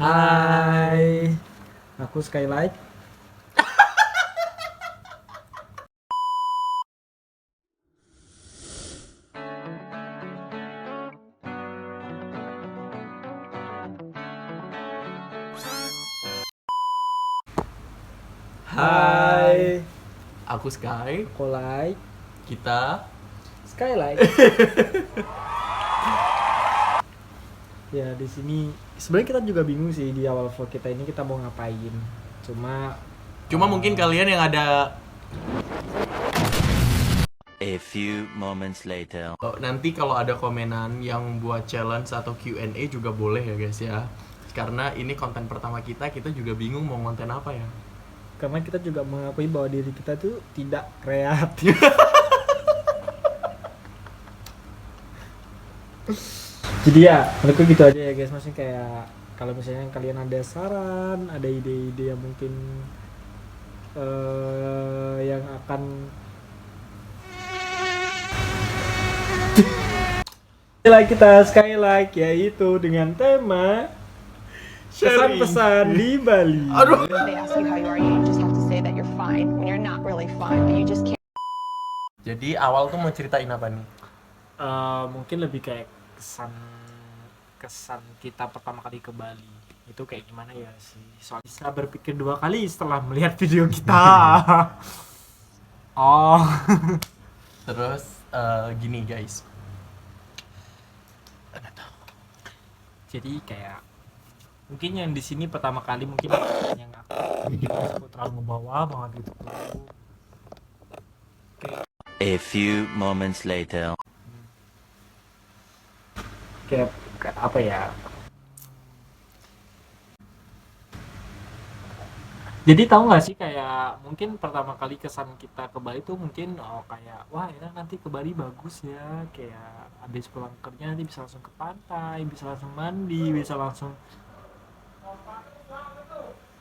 Hai, aku Skylight. Hai, Hai, aku Sky. aku Light. Kita Skylight. Ya di sini sebenarnya kita juga bingung sih di awal vlog kita ini kita mau ngapain. Cuma cuma mungkin kalian yang ada A few moments later. nanti kalau ada komenan yang buat challenge atau Q&A juga boleh ya guys ya. Karena ini konten pertama kita juga bingung mau konten apa ya. karena kita juga mengakui bahwa diri kita tuh tidak kreatif. Jadi ya menurutku gitu aja ya guys, maksudnya kayak kalau misalnya kalian ada saran, ada ide-ide yang mungkin yang akan like kita Skylight, yaitu dengan tema pesan-pesan di Bali. Aduh. They ask you how you are, you just have to say that you're fine when you're not really fine, but you just can't. Jadi awal tuh mau ceritain apa nih? Mungkin lebih kayak kesan kita pertama kali ke Bali itu kayak gimana ya sih, soalnya bisa berpikir dua kali setelah melihat video kita. Oh, Terus gini guys. jadi kayak mungkin yang di sini pertama kali mungkin yang aku terlalu ngebawa banget gitu. A few moments later. Kayak apa ya, jadi tahu nggak sih kayak mungkin pertama kali kesan kita ke Bali tuh mungkin kayak wah enak nanti ke Bali bagus ya, kayak habis pulang kerja nanti bisa langsung ke pantai, bisa langsung mandi, bisa langsung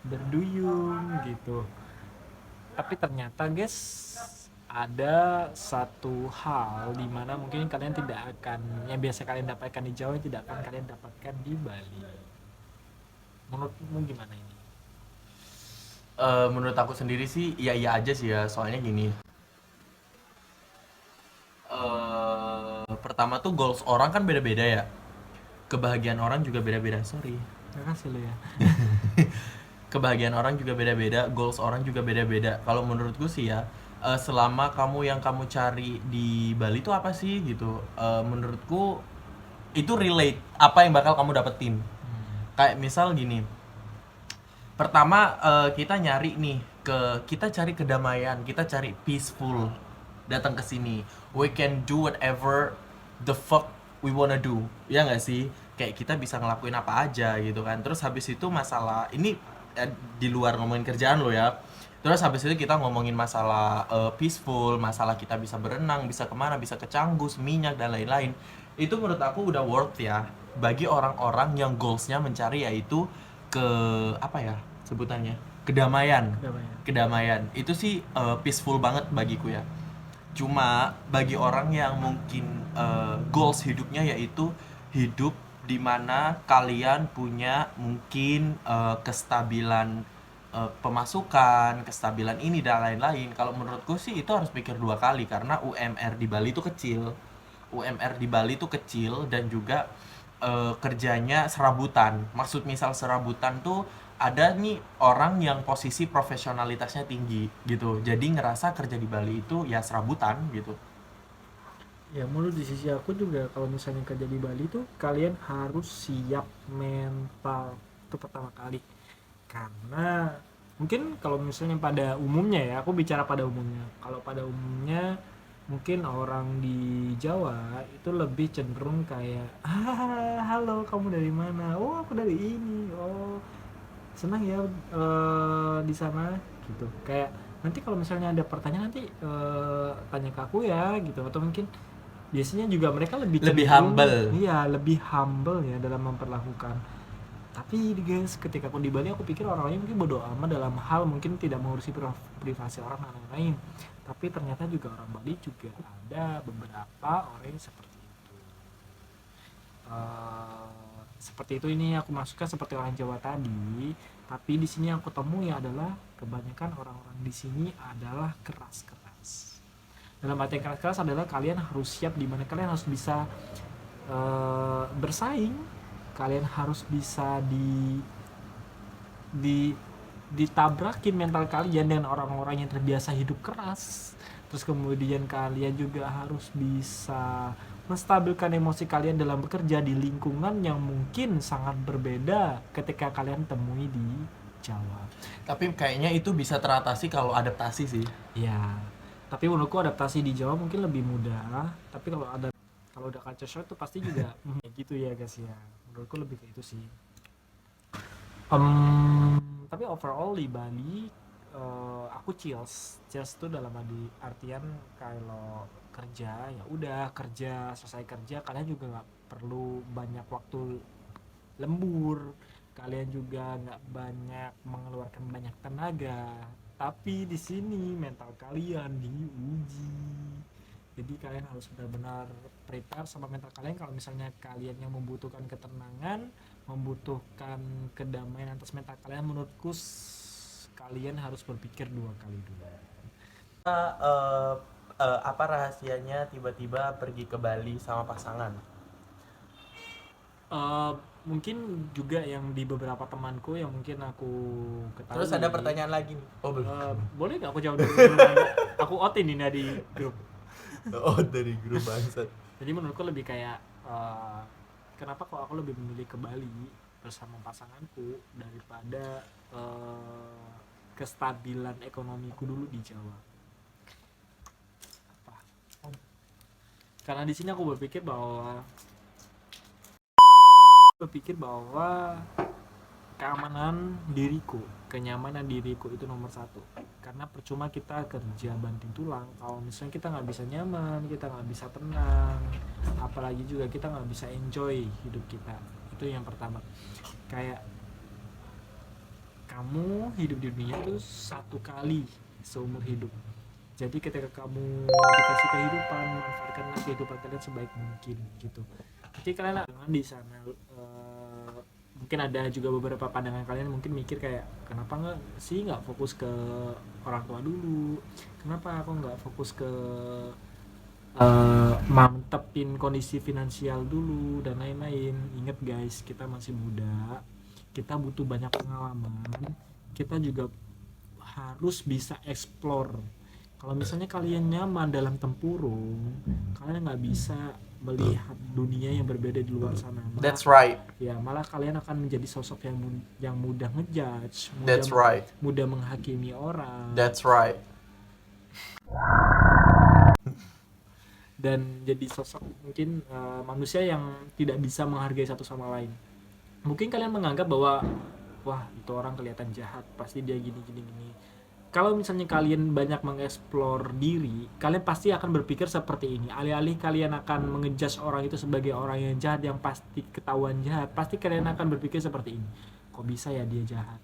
berduyung gitu. Tapi ternyata guys ada satu hal di mana mungkin kalian tidak akan, yang biasa kalian dapatkan di Jawa tidak akan kalian dapatkan di Bali. Menurutmu gimana ini? Menurut aku sendiri sih iya aja sih ya, soalnya gini. Pertama tuh goals orang kan beda-beda ya. Kebahagiaan orang juga beda-beda. Sorry. Terima kasih lo ya. Kebahagiaan orang juga beda-beda, goals orang juga beda-beda. Kalau menurutku sih ya, selama yang kamu cari di Bali itu apa sih gitu. Menurutku itu relate apa yang bakal kamu dapetin. Kayak misal gini. Pertama kita nyari nih kita cari kedamaian, kita cari peaceful. Datang ke sini, we can do whatever the fuck we wanna do. Ya nggak sih? Kayak kita bisa ngelakuin apa aja gitu kan. Terus habis itu masalah ini di luar ngomongin kerjaan lo ya. Terus habis itu kita ngomongin masalah peaceful, masalah kita bisa berenang, bisa kemana, bisa ke Canggu, Seminyak dan lain-lain. Itu menurut aku udah worth ya bagi orang-orang yang goalsnya mencari yaitu ke apa ya sebutannya, kedamaian. Kedamaian itu sih peaceful banget bagiku ya. Cuma bagi orang yang mungkin goals hidupnya yaitu hidup di mana kalian punya mungkin kestabilan pemasukan, kestabilan ini dan lain-lain. Kalau menurutku sih itu harus pikir dua kali karena UMR di Bali itu kecil. UMR di Bali itu kecil dan juga kerjanya serabutan. Maksud misal serabutan tuh ada nih orang yang posisi profesionalitasnya tinggi gitu. Jadi ngerasa kerja di Bali itu ya serabutan gitu. Ya menurut di sisi aku juga kalau misalnya kerja di Bali tuh kalian harus siap mental itu pertama kali, karena mungkin kalau misalnya pada umumnya ya, aku bicara pada umumnya, kalau pada umumnya mungkin orang di Jawa itu lebih cenderung kayak halo kamu dari mana, oh aku dari ini, oh senang ya di sana gitu. Kayak nanti kalau misalnya ada pertanyaan nanti tanya ke aku ya gitu, atau mungkin biasanya juga mereka lebih humble. Iya, lebih humble ya dalam memperlakukan. Tapi guys, ketika aku di Bali aku pikir orang lain mungkin bodoh amat dalam hal mungkin tidak mengurusi privasi orang dan lain-lain. Tapi ternyata juga orang Bali juga ada beberapa orang yang seperti itu. seperti itu. Ini aku masukkan seperti orang Jawa tadi, tapi di sini yang aku temui adalah kebanyakan orang-orang di sini adalah keras-keras. Dalam arti keras-keras adalah kalian harus siap, di mana kalian harus bisa bersaing, kalian harus bisa ditabrakin mental kalian dengan orang-orang yang terbiasa hidup keras. Terus kemudian kalian juga harus bisa menstabilkan emosi kalian dalam bekerja di lingkungan yang mungkin sangat berbeda ketika kalian temui di Jawa. Tapi kayaknya itu bisa teratasi kalau adaptasi sih. Ya, tapi menurutku adaptasi di Jawa mungkin lebih mudah. Tapi kalau udah culture shock itu pasti juga gitu ya guys ya. Menurutku lebih ke itu sih. Tapi overall di Bali aku chills tuh dalam artian kalau kerja ya udah kerja, selesai kerja kalian juga nggak perlu banyak waktu lembur, kalian juga nggak banyak mengeluarkan banyak tenaga, tapi di sini mental kalian diuji. Jadi kalian harus benar-benar prepare sama mental kalian. Kalau misalnya kalian yang membutuhkan ketenangan, membutuhkan kedamaian atas mental kalian, menurutku kalian harus berpikir 2 kali dulu. Apa rahasianya tiba-tiba pergi ke Bali sama pasangan? Mungkin juga yang di beberapa temanku yang mungkin aku ketahui. Terus ada pertanyaan lagi nih. Oh belum. Boleh nggak aku jawab dulu? Aku outin ini di grup. Oh dari grup bangsat. Jadi menurutku lebih kayak kenapa kok aku lebih memilih ke Bali bersama pasanganku daripada kestabilan ekonomiku dulu di Jawa. Karena di sini aku berpikir bahwa keamanan diriku, kenyamanan diriku itu nomor 1. Karena percuma kita kerja banting tulang kalau misalnya kita nggak bisa nyaman, kita nggak bisa tenang, apalagi juga kita nggak bisa enjoy hidup kita. Itu yang pertama. Kayak kamu hidup di dunia itu 1 kali seumur hidup. Jadi ketika kamu dikasih kehidupan, manfaatkanlah kehidupan kalian sebaik mungkin gitu. Jadi kalian di sana mungkin ada juga beberapa pandangan kalian mungkin mikir kayak kenapa nggak fokus ke orang tua dulu, kenapa aku nggak fokus ke mantepin kondisi finansial dulu dan lain-lain. Ingat guys, kita masih muda, kita butuh banyak pengalaman, kita juga harus bisa explore. Kalau misalnya kalian nyaman dalam tempurung, kalian nggak bisa melihat dunia yang berbeda di luar sana. That's right. Ya, malah kalian akan menjadi sosok yang mudah ngejudge, That's right. mudah menghakimi orang. That's right. Dan jadi sosok mungkin manusia yang tidak bisa menghargai satu sama lain. Mungkin kalian menganggap bahwa wah itu orang kelihatan jahat, pasti dia gini. Kalau misalnya kalian banyak mengeksplor diri, kalian pasti akan berpikir seperti ini. Alih-alih kalian akan mengejudge orang itu sebagai orang yang jahat, yang pasti ketahuan jahat, pasti kalian akan berpikir seperti ini. Kok bisa ya dia jahat?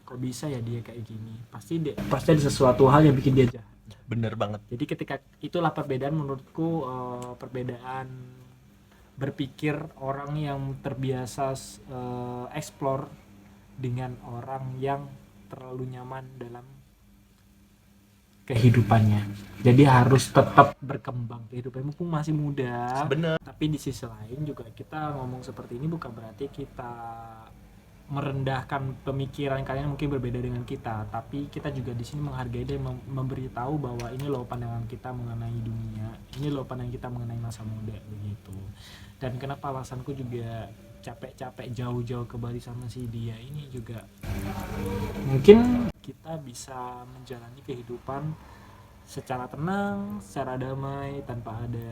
Kok bisa ya dia kayak gini? Pasti ada sesuatu hal yang bikin dia jahat. Bener banget. Jadi ketika itulah perbedaan menurutku, perbedaan berpikir orang yang terbiasa explore dengan orang yang terlalu nyaman dalam kehidupannya. Jadi harus tetap berkembang kehidupannya mumpung masih muda. Bener. Tapi di sisi lain juga kita ngomong seperti ini bukan berarti kita merendahkan pemikiran kalian mungkin berbeda dengan kita, tapi kita juga di sini menghargai dan memberitahu bahwa ini loh pandangan kita mengenai dunia, ini loh pandangan kita mengenai masa muda begitu. Dan kenapa alasanku juga capek-capek jauh-jauh ke Bali sama si dia ini juga mungkin kita bisa menjalani kehidupan secara tenang, secara damai, tanpa ada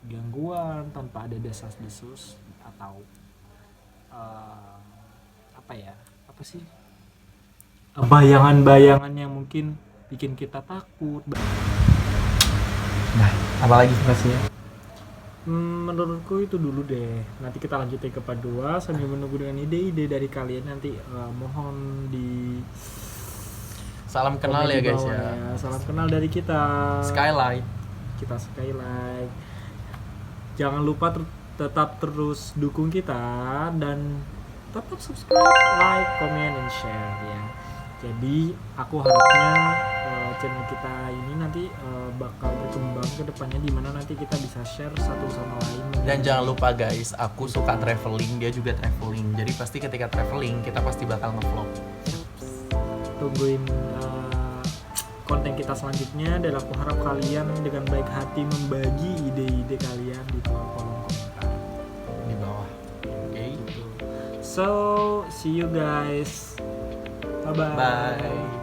gangguan, tanpa ada desas-desus atau bayangan-bayangan yang mungkin bikin kita takut. Nah, apalagi sih? Menurutku itu dulu deh. Nanti kita lanjutin ke part 2 sambil menunggu dengan ide-ide dari kalian. Nanti mohon di Salam kenal ya guys ya. Salam kenal dari kita. Skylight. Jangan lupa tetap terus dukung kita dan tetap subscribe, like, comment, and share ya. Jadi aku harapnya channel kita ini nanti bakal berkembang ke depannya, dimana nanti kita bisa share satu sama lain. Dan jangan lupa guys, aku suka traveling, dia juga traveling. Jadi pasti ketika traveling kita pasti bakal nge-vlog. Tungguin konten kita selanjutnya, dan aku harap kalian dengan baik hati membagi ide-ide kalian di kolom komentar Di bawah. Oke. gitu. So see you guys, bye bye. Bye.